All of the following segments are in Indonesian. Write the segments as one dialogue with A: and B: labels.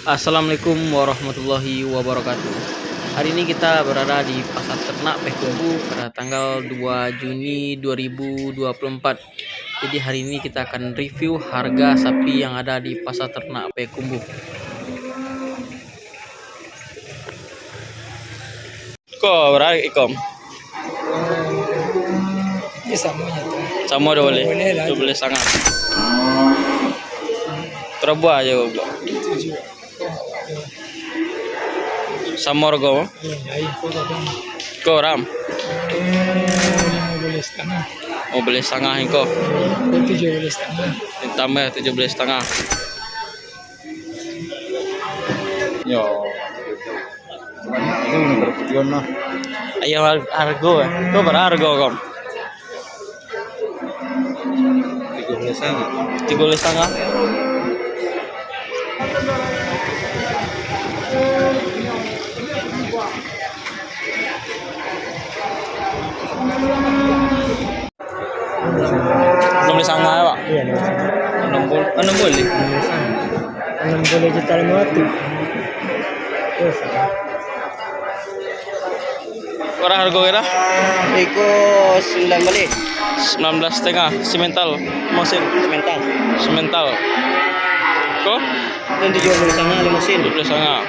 A: Assalamualaikum warahmatullahi wabarakatuh. Hari ini kita berada di Pasar Ternak Payakumbuh pada tanggal 2 Juni 2024. Jadi hari ini kita akan review harga sapi yang ada di Pasar Ternak Payakumbuh. Kok berapa ikom?
B: Ini semuanya tuh.
A: Sama udah boleh.
B: Boleh lah.
A: Udah boleh sangat. Terbuah aja goblok. Sama harga. Kok ram?
B: Boleh setengah.
A: Mau beli setengah kok.
B: 17,5.
A: Ditambah 17,5.
C: Yo. Ini berpujian lah.
A: Ayo harga. Kok berharga kom? 13,5. Beli sangat ya, Pak?
B: Iya,
A: 6 boleh.
B: 60 juta 500. Terus.
A: Berapa harga kira?
B: Iko 9 balik.
A: 19,5 simental mesin semental kok
B: Dan 17 sama limusin.
A: 12,5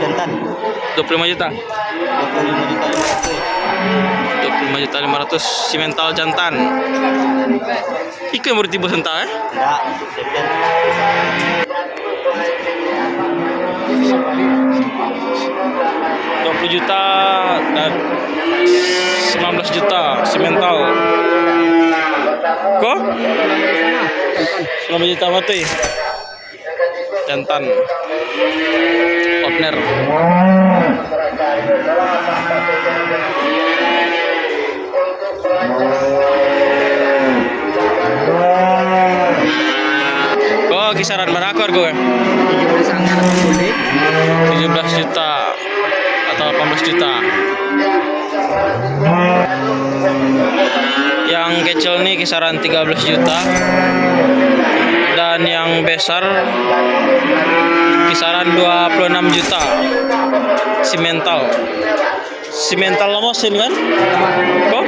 B: Jantan.
A: 25 juta 25 juta 500 simental jantan iku yang baru tiba sental
B: Enggak,
A: 20 juta dan 19 juta simental kok 19 juta mati jantan partner kok kisaran berapa harga
B: 17 sangat boleh.
A: 17 juta atau 18 juta. Yang kecil nih kisaran 13 juta dan yang besar kisaran 26 juta. Simental mesin kan? Kok?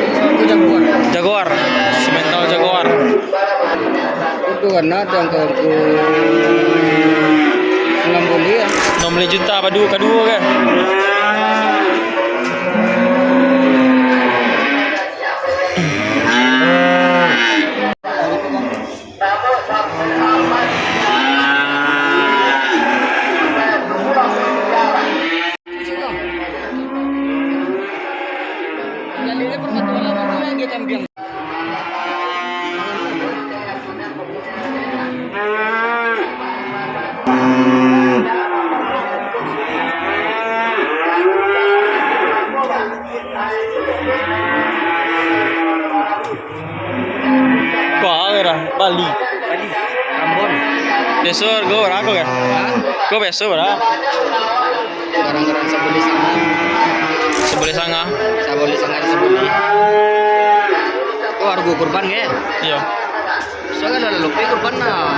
A: Jaguar. Simental Jaguar.
B: Itu karena ada yang ke 60 ya.
A: 16 juta kedua kan? Bali.
B: Ambon.
A: Besok gue berapa kan? Gue besok berapa?
B: Garang-garang sebeli sana.
A: Sebeli sangat.
B: Saboli sangat sebeli. Kau harga kurban ke?
A: Iya.
B: Soalnya ada lupa kurban nah.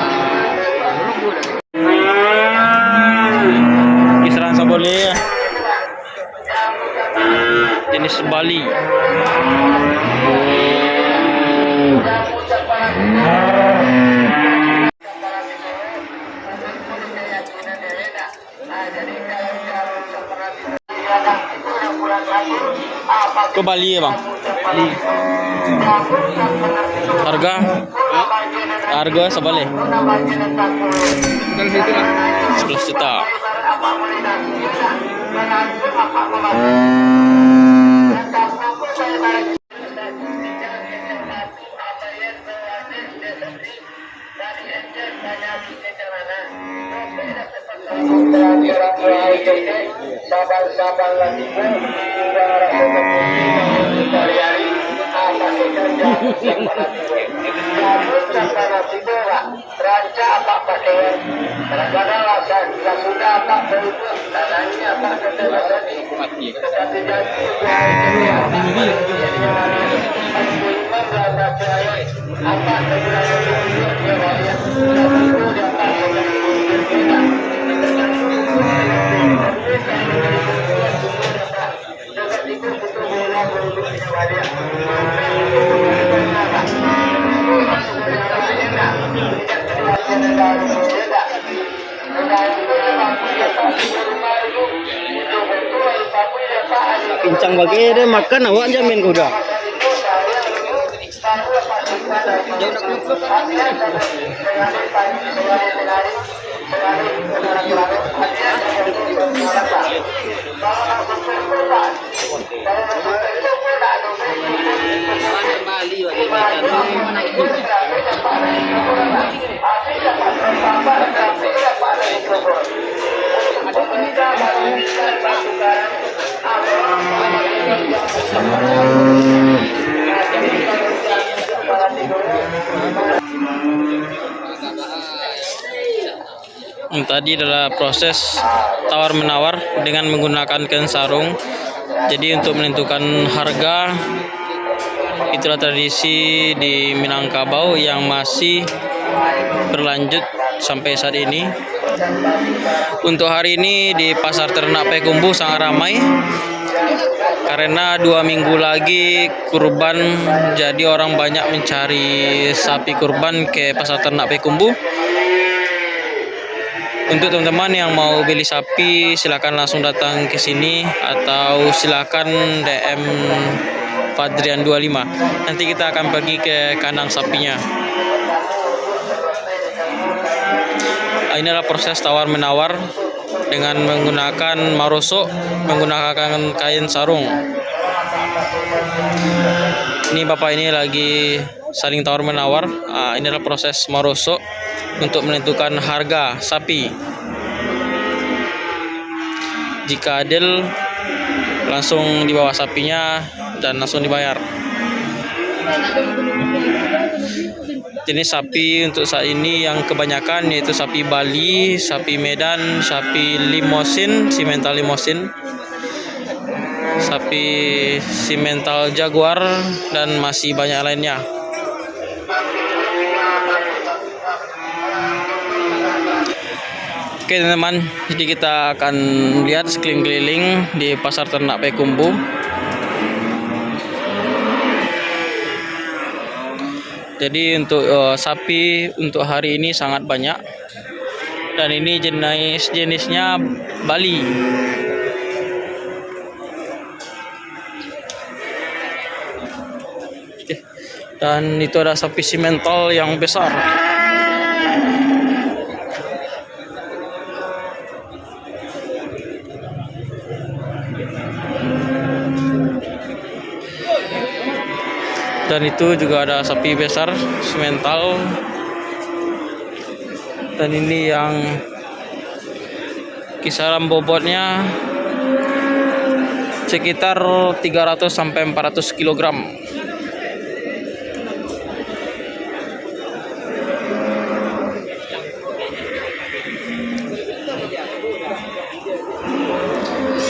A: Kisaran saboli jenis Bali. Ke Bali ya bang?
B: Bali.
A: Harga sebalik
B: Bukan situ lah.
A: 11 juta.
B: Kencang bagi dia makan awak jamin kuda.
A: Tadi adalah proses tawar-menawar dengan menggunakan kain sarung. Jadi untuk menentukan harga, itulah tradisi di Minangkabau yang masih berlanjut sampai saat ini. Untuk hari ini di Pasar Ternak Payakumbuh sangat ramai karena 2 minggu lagi kurban, jadi orang banyak mencari sapi kurban ke Pasar Ternak Payakumbuh. Untuk teman-teman yang mau beli sapi, silakan langsung datang ke sini atau silakan DM Fadrian 25. Nanti kita akan pergi ke kandang sapinya. Ini adalah proses tawar menawar dengan menggunakan marosok, menggunakan kain sarung. Ini bapak ini lagi saling tawar menawar. Ini adalah proses marosok untuk menentukan harga sapi. Jika adil, langsung dibawa sapinya dan langsung dibayar. Jenis sapi untuk saat ini yang kebanyakan yaitu sapi Bali, sapi Medan, sapi Limosin, Simental Limosin, sapi Simental Jaguar, dan masih banyak lainnya. Oke teman-teman, jadi kita akan lihat sekeliling-keliling di Pasar Ternak Payakumbuh. Jadi untuk sapi untuk hari ini sangat banyak, dan ini jenisnya Bali. Dan itu ada sapi simental yang besar. Dan itu juga ada sapi besar simental. Dan ini yang kisaran bobotnya sekitar 300 sampai 400 kg.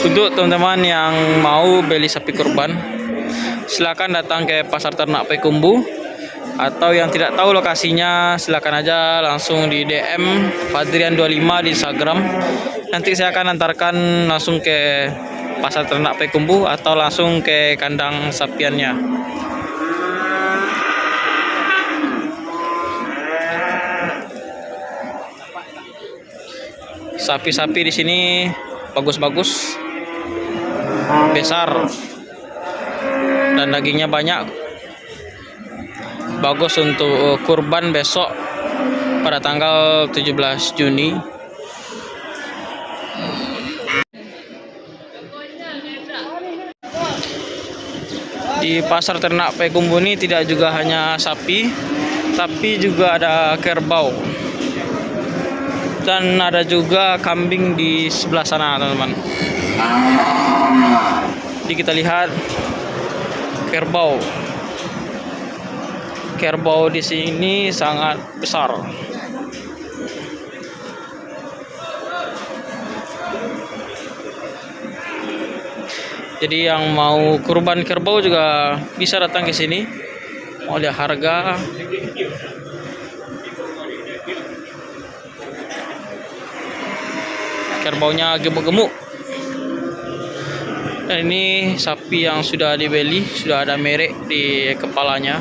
A: Untuk teman-teman yang mau beli sapi kurban, silakan datang ke Pasar Ternak Payakumbuh, atau yang tidak tahu lokasinya silakan aja langsung di DM Fadrian 25 di Instagram. Nanti saya akan antarkan langsung ke Pasar Ternak Payakumbuh atau langsung ke kandang sapiannya. Sapi-sapi di sini bagus-bagus, besar, dan dagingnya banyak. Bagus untuk kurban besok pada tanggal 17 Juni. Di Pasar Ternak Payakumbuh ini tidak juga hanya sapi, tapi juga ada kerbau. Dan ada juga kambing di sebelah sana, teman-teman. Jadi kita lihat kerbau. Kerbau di sini sangat besar. Jadi yang mau kurban kerbau juga bisa datang ke sini. Mau lihat harga. Kerbaunya gemuk-gemuk. Dan ini sapi yang sudah dibeli, sudah ada merek di kepalanya.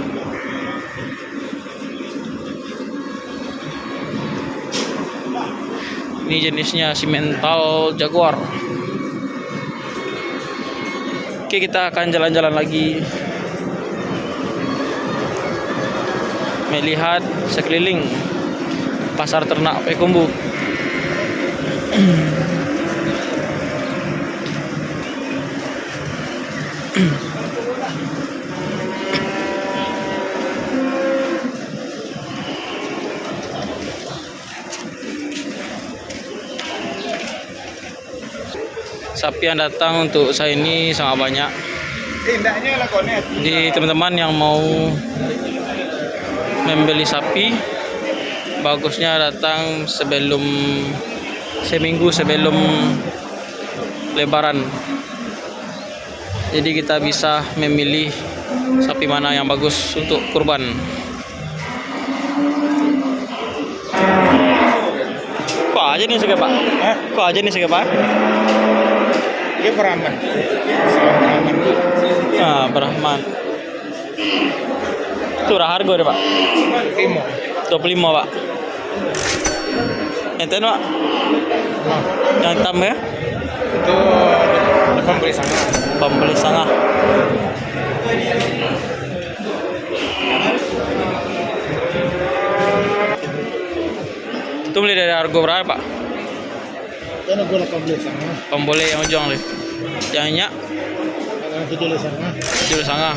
A: Ini jenisnya simental Jaguar. Oke Oke, kita akan jalan-jalan lagi, melihat sekeliling pasar ternak Payakumbuh. Sapi yang datang untuk saya ini sangat banyak. Jadi teman-teman yang mau membeli sapi, bagusnya datang seminggu sebelum Lebaran. Jadi kita bisa memilih sapi mana yang bagus untuk kurban. Kok aja nih sega, Pak? Kok aja nih sega, Pak?
C: Ini Brahman.
A: Ah, Brahman. Itu harga deh, Pak. 25, Pak. Ente, Pak? Yang hitam ya?
C: Itu pembeli sana.
A: Pembeli sangat. Itu beli dari harga berapa, Pak?
C: Kan aku lah pembeli sana.
A: Pembeli yang ujung nih. Yang nyak
C: Kalau 7 sana.
A: 7,5.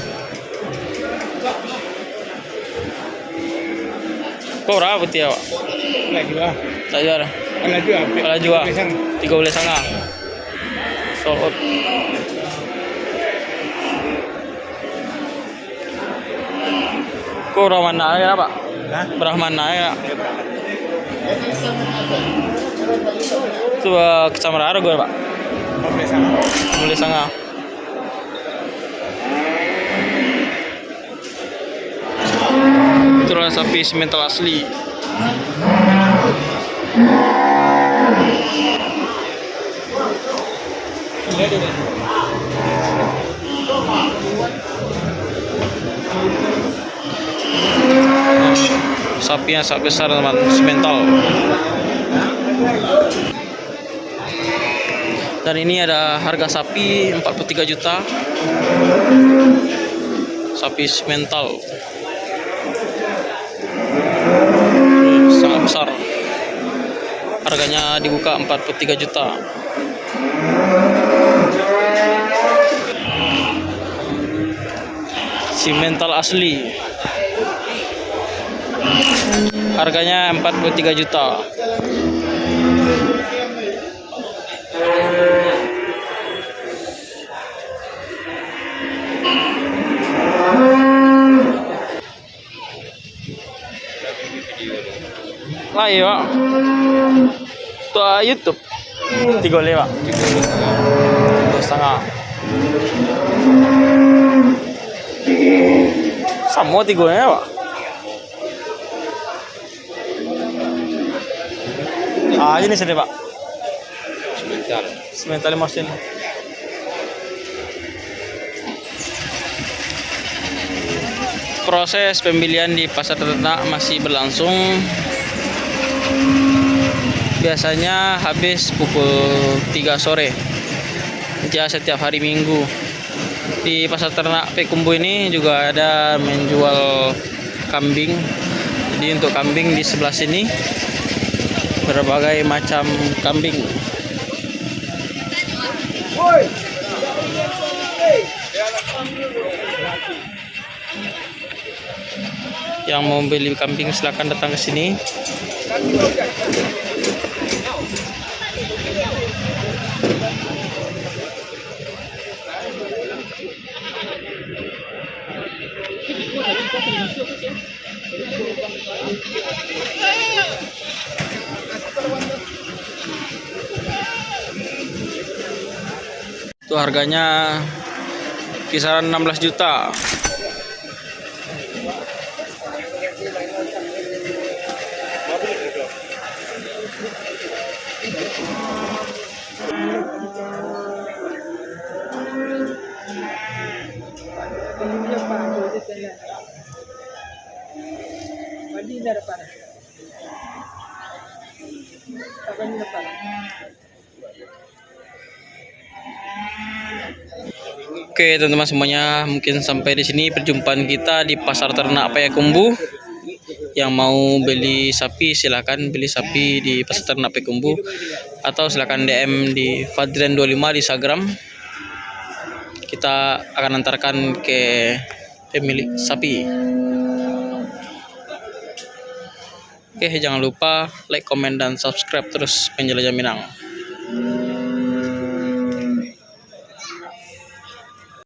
A: Kok berapa putih ya, Pak?
C: Lagi lah.
A: Tak jual.
C: Kalau jual.
A: Kalau jual 13,5. Sold out. Kok Brahman naik ya, Pak?
C: Hah?
A: Brahman naik ya? Coba kecamatan harga, Pak.
C: Pembeli sana.
A: Boleh sangat. Itulah sapi simental asli. Sapi yang sangat besar, teman, simental. Dan ini ada harga sapi 43 juta. Sapi simental. Sangat besar. Harganya dibuka 43 juta. Simental asli. Harganya 43 juta. Lah iya, Pak. Tuh YouTube. 3 Pak. 3,5. Sama 3 Pak. Ah, ini sini, Pak. Semental mesin. Proses pembelian di pasar ternak masih berlangsung. Biasanya habis pukul 3 sore. Ya, setiap hari Minggu. Di pasar ternak Payakumbuh ini juga ada menjual kambing. Jadi untuk kambing di sebelah sini berbagai macam kambing. Yang mau beli kambing silakan datang ke sini. Itu harganya kisaran 16 juta. Oke teman-teman semuanya, mungkin sampai di sini perjumpaan kita di pasar ternak Payakumbuh. Yang mau beli sapi silakan beli sapi di pasar ternak Payakumbuh, atau silakan DM di Fadrian25 di Instagram. Kita akan antarkan ke pemilik sapi. Oke, jangan lupa like, komen, dan subscribe terus Penjelajah Minang.